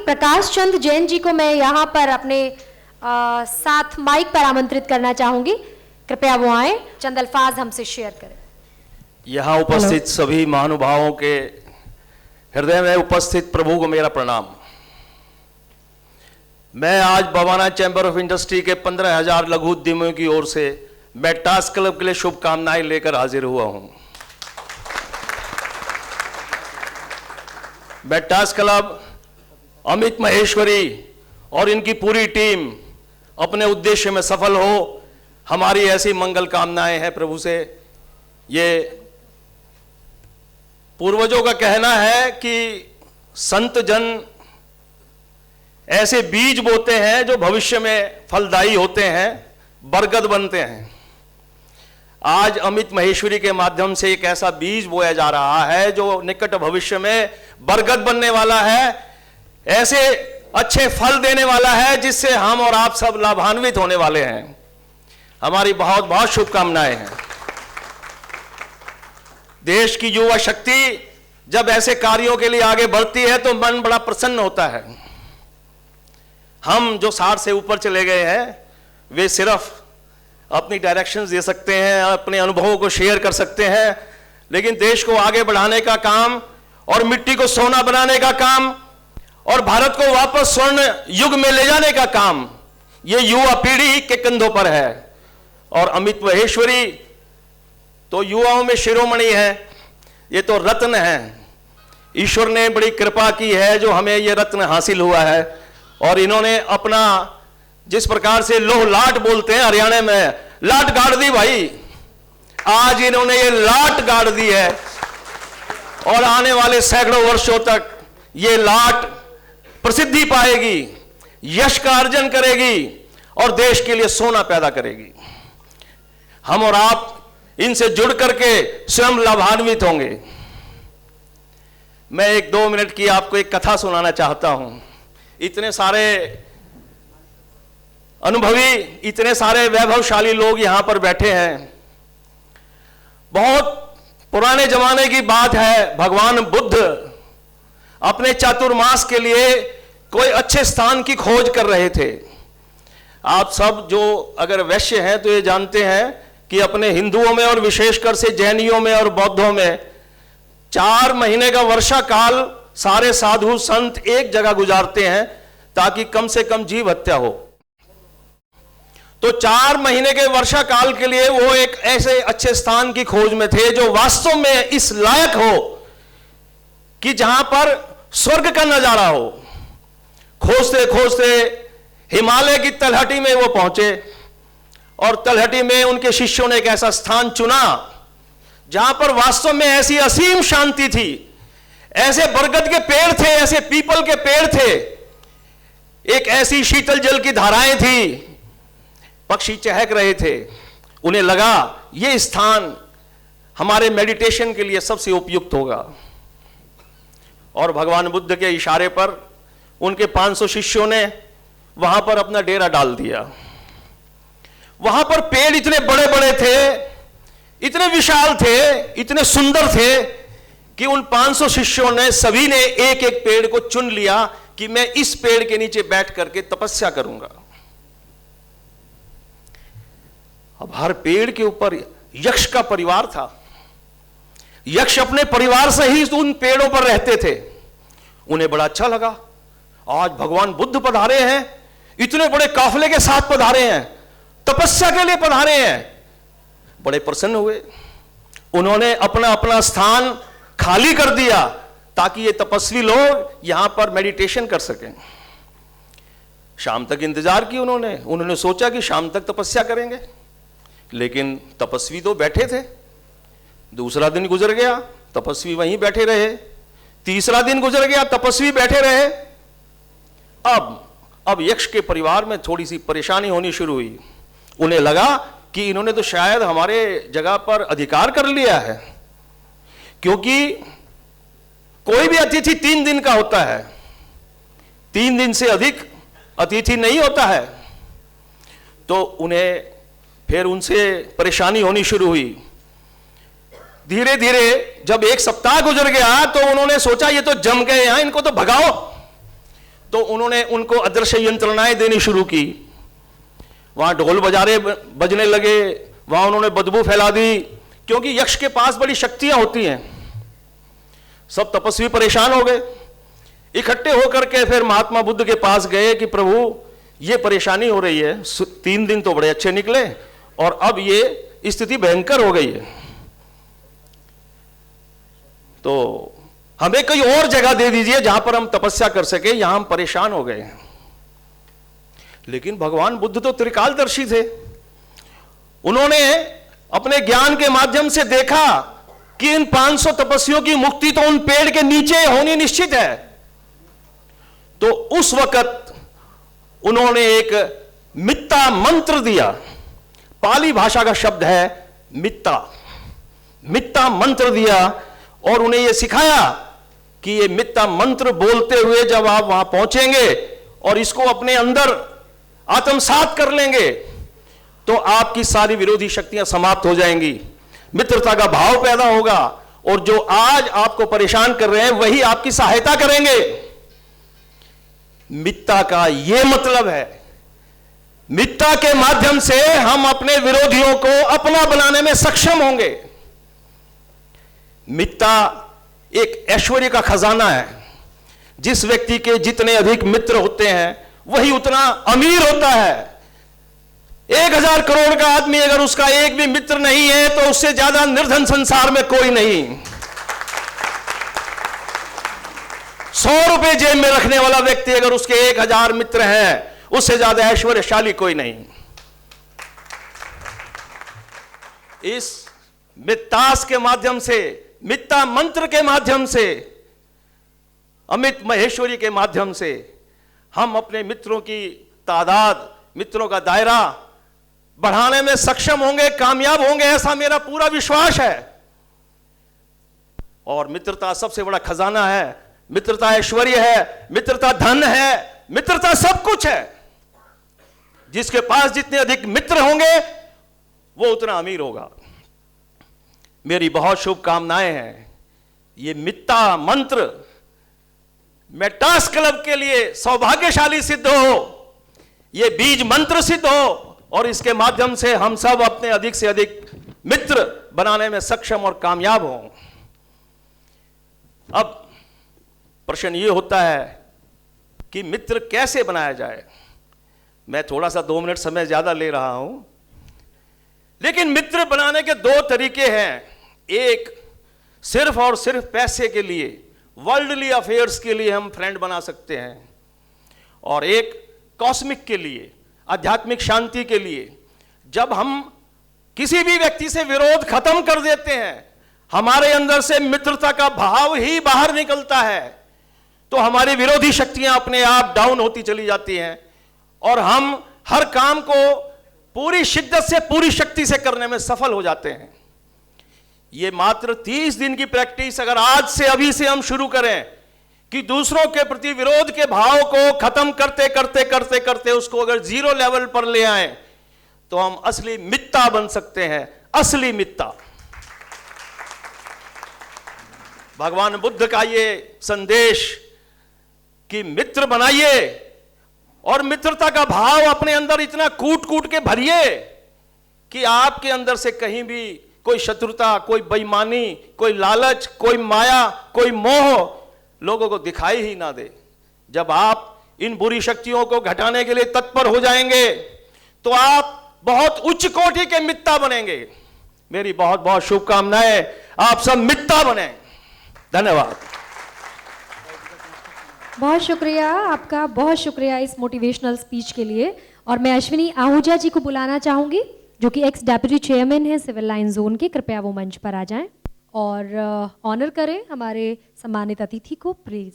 प्रकाश चंद जैन जी को मैं यहाँ पर अपने साथ माइक पर आमंत्रित करना चाहूंगी। कृपया वो आए, चंद अल्फाज हमसे शेयर करें। यहाँ उपस्थित सभी महानुभावों के हृदय में उपस्थित प्रभु को मेरा प्रणाम। मैं आज बवाना चैंबर ऑफ इंडस्ट्री के 15,000 लघु उद्यमियों की ओर से बैटास क्लब के लिए शुभकामनाएं लेकर हाजिर हुआ हूं। बैटास क्लब, अमित महेश्वरी और इनकी पूरी टीम अपने उद्देश्य में सफल हो, हमारी ऐसी मंगल कामनाएं हैं प्रभु से। ये पूर्वजों का कहना है कि संत जन ऐसे बीज बोते हैं जो भविष्य में फलदायी होते हैं, बरगद बनते हैं। आज अमित महेश्वरी के माध्यम से एक ऐसा बीज बोया जा रहा है जो निकट भविष्य में बरगद बनने वाला है, ऐसे अच्छे फल देने वाला है जिससे हम और आप सब लाभान्वित होने वाले हैं। हमारी बहुत बहुत शुभकामनाएं हैं। देश की युवा शक्ति जब ऐसे कार्यों के लिए आगे बढ़ती है तो मन बड़ा प्रसन्न होता है। हम जो 60 से ऊपर चले गए हैं वे सिर्फ अपनी डायरेक्शंस दे सकते हैं, अपने अनुभवों को शेयर कर सकते हैं, लेकिन देश को आगे बढ़ाने का काम और मिट्टी को सोना बनाने का काम और भारत को वापस स्वर्ण युग में ले जाने का काम ये युवा पीढ़ी के कंधों पर है। और अमित महेश्वरी तो युवाओं में शिरोमणि है, ये तो रत्न है। ईश्वर ने बड़ी कृपा की है जो हमें ये रत्न हासिल हुआ है। और इन्होंने अपना, जिस प्रकार से लोह लाट बोलते हैं हरियाणा में, लाट गाड़ दी भाई। आज इन्होंने ये लाट गाड़ दी है और आने वाले सैकड़ों वर्षों तक ये लाट प्रसिद्धि पाएगी, यश का अर्जन करेगी और देश के लिए सोना पैदा करेगी। हम और आप इनसे जुड़ करके स्वयं लाभान्वित होंगे। मैं 1-2 मिनट की आपको एक कथा सुनाना चाहता हूं। इतने सारे अनुभवी, इतने सारे वैभवशाली लोग यहां पर बैठे हैं। बहुत पुराने जमाने की बात है, भगवान बुद्ध अपने चातुर्मास के लिए कोई अच्छे स्थान की खोज कर रहे थे। आप सब जो अगर वैश्य हैं तो ये जानते हैं कि अपने हिंदुओं में और विशेषकर से जैनियों में और बौद्धों में 4 महीने का वर्षा काल सारे साधु संत एक जगह गुजारते हैं ताकि कम से कम जीव हत्या हो। तो 4 महीने के वर्षा काल के लिए वो एक ऐसे अच्छे स्थान की खोज में थे जो वास्तव में इस लायक हो कि जहां पर स्वर्ग का नजारा हो। खोजते खोजते हिमालय की तलहटी में वो पहुंचे और तलहटी में उनके शिष्यों ने एक ऐसा स्थान चुना जहां पर वास्तव में ऐसी असीम शांति थी। ऐसे बरगद के पेड़ थे, ऐसे पीपल के पेड़ थे, एक ऐसी शीतल जल की धाराएं थी, पक्षी चहक रहे थे। उन्हें लगा यह स्थान हमारे मेडिटेशन के लिए सबसे उपयुक्त होगा। और भगवान बुद्ध के इशारे पर उनके 500 शिष्यों ने वहां पर अपना डेरा डाल दिया। वहां पर पेड़ इतने बड़े बड़े थे, इतने विशाल थे, इतने सुंदर थे कि उन 500 शिष्यों ने सभी ने एक एक पेड़ को चुन लिया कि मैं इस पेड़ के नीचे बैठ करके तपस्या करूंगा। अब हर पेड़ के ऊपर यक्ष का परिवार था। यक्ष अपने परिवार से ही उन पेड़ों पर रहते थे। उन्हें बड़ा अच्छा लगा, आज भगवान बुद्ध पधारे हैं, इतने बड़े काफले के साथ पधारे हैं, तपस्या के लिए पधारे हैं। बड़े प्रसन्न हुए। उन्होंने अपना अपना स्थान खाली कर दिया ताकि ये तपस्वी लोग यहां पर मेडिटेशन कर सकें। शाम तक इंतजार की उन्होंने सोचा कि शाम तक तपस्या करेंगे, लेकिन तपस्वी तो बैठे थे। दूसरा दिन गुजर गया, तपस्वी वहीं बैठे रहे। तीसरा दिन गुजर गया, तपस्वी बैठे रहे। अब यक्ष के परिवार में थोड़ी सी परेशानी होनी शुरू हुई। उन्हें लगा कि इन्होंने तो शायद हमारे जगह पर अधिकार कर लिया है, क्योंकि कोई भी अतिथि 3 दिन का होता है, 3 दिन से अधिक अतिथि नहीं होता है। तो उन्हें फिर उनसे परेशानी होनी शुरू हुई। धीरे धीरे जब 1 सप्ताह गुजर गया तो उन्होंने सोचा ये तो जम गए हैं, इनको तो भगाओ। तो तो उन्होंने उनको अदृश्य यंत्रणाएं देनी शुरू की। वहां ढोल बजारे बजने लगे, वहां उन्होंने बदबू फैला दी, क्योंकि यक्ष के पास बड़ी शक्तियां होती हैं। सब तपस्वी परेशान हो गए, इकट्ठे होकर के फिर महात्मा बुद्ध के पास गए कि प्रभु ये परेशानी हो रही है, 3 दिन तो बड़े अच्छे निकले और अब ये स्थिति भयंकर हो गई है, तो हमें कोई और जगह दे दीजिए जहां पर हम तपस्या कर सके, यहां हम परेशान हो गए हैं। लेकिन भगवान बुद्ध तो त्रिकालदर्शी थे, उन्होंने अपने ज्ञान के माध्यम से देखा कि इन 500 तपस्वियों की मुक्ति तो उन पेड़ के नीचे होनी निश्चित है। तो उस वक्त उन्होंने एक मित्ता मंत्र दिया। पाली भाषा का शब्द है मित्ता, मित्ता मंत्र दिया और उन्हें यह सिखाया कि ये मित्ता मंत्र बोलते हुए जब आप वहां पहुंचेंगे और इसको अपने अंदर आत्मसात कर लेंगे तो आपकी सारी विरोधी शक्तियां समाप्त हो जाएंगी, मित्रता का भाव पैदा होगा और जो आज आपको परेशान कर रहे हैं वही आपकी सहायता करेंगे। मित्ता का यह मतलब है, मित्ता के माध्यम से हम अपने विरोधियों को अपना बनाने में सक्षम होंगे। मित्ता एक ऐश्वर्य का खजाना है। जिस व्यक्ति के जितने अधिक मित्र होते हैं वही उतना अमीर होता है। 1000 करोड़ का आदमी अगर उसका एक भी मित्र नहीं है तो उससे ज्यादा निर्धन संसार में कोई नहीं। 100 रुपए जेब में रखने वाला व्यक्ति अगर उसके 1000 मित्र हैं उससे ज्यादा ऐश्वर्यशाली कोई नहीं। इस मित्तास के माध्यम से, मित्ता मंत्र के माध्यम से, अमित महेश्वरी के माध्यम से हम अपने मित्रों की तादाद, मित्रों का दायरा बढ़ाने में सक्षम होंगे, कामयाब होंगे, ऐसा मेरा पूरा विश्वास है। और मित्रता सबसे बड़ा खजाना है, मित्रता ऐश्वर्य है, मित्रता धन है, मित्रता सब कुछ है। जिसके पास जितने अधिक मित्र होंगे वो उतना अमीर होगा। मेरी बहुत शुभकामनाएं हैं। ये मित्ता मंत्र मेटास क्लब के लिए सौभाग्यशाली सिद्ध हो, ये बीज मंत्र सिद्ध हो और इसके माध्यम से हम सब अपने अधिक से अधिक मित्र बनाने में सक्षम और कामयाब हों। अब प्रश्न ये होता है कि मित्र कैसे बनाया जाए। मैं थोड़ा सा 2 मिनट समय ज्यादा ले रहा हूं, लेकिन मित्र बनाने के 2 तरीके हैं। एक सिर्फ और सिर्फ पैसे के लिए, वर्ल्डली अफेयर्स के लिए हम फ्रेंड बना सकते हैं, और एक कॉस्मिक के लिए, आध्यात्मिक शांति के लिए। जब हम किसी भी व्यक्ति से विरोध खत्म कर देते हैं, हमारे अंदर से मित्रता का भाव ही बाहर निकलता है, तो हमारी विरोधी शक्तियां अपने आप डाउन होती चली जाती हैं और हम हर काम को पूरी शिद्दत से, पूरी शक्ति से करने में सफल हो जाते हैं। ये मात्र 30 दिन की प्रैक्टिस अगर आज से, अभी से हम शुरू करें कि दूसरों के प्रति विरोध के भाव को खत्म करते करते करते करते उसको अगर 0 लेवल पर ले आए तो हम असली मित्ता बन सकते हैं, असली मित्ता। भगवान बुद्ध का ये संदेश कि मित्र बनाइए और मित्रता का भाव अपने अंदर इतना कूट कूट के भरिए कि आपके अंदर से कहीं भी कोई शत्रुता, कोई बेईमानी, कोई लालच, कोई माया, कोई मोह लोगों को दिखाई ही ना दे। जब आप इन बुरी शक्तियों को घटाने के लिए तत्पर हो जाएंगे तो आप बहुत उच्च कोटि के मित्ता बनेंगे। मेरी बहुत बहुत शुभकामनाएं, आप सब मित्ता बने। धन्यवाद। बहुत शुक्रिया आपका, बहुत शुक्रिया इस मोटिवेशनल स्पीच के लिए। और मैं अश्विनी आहूजा जी को बुलाना चाहूंगी जो कि एक्स डेप्यूटी चेयरमैन है सिविल लाइन जोन के। कृपया वो मंच पर आ जाएं और ऑनर करें हमारे सम्मानित अतिथि को। प्लीज।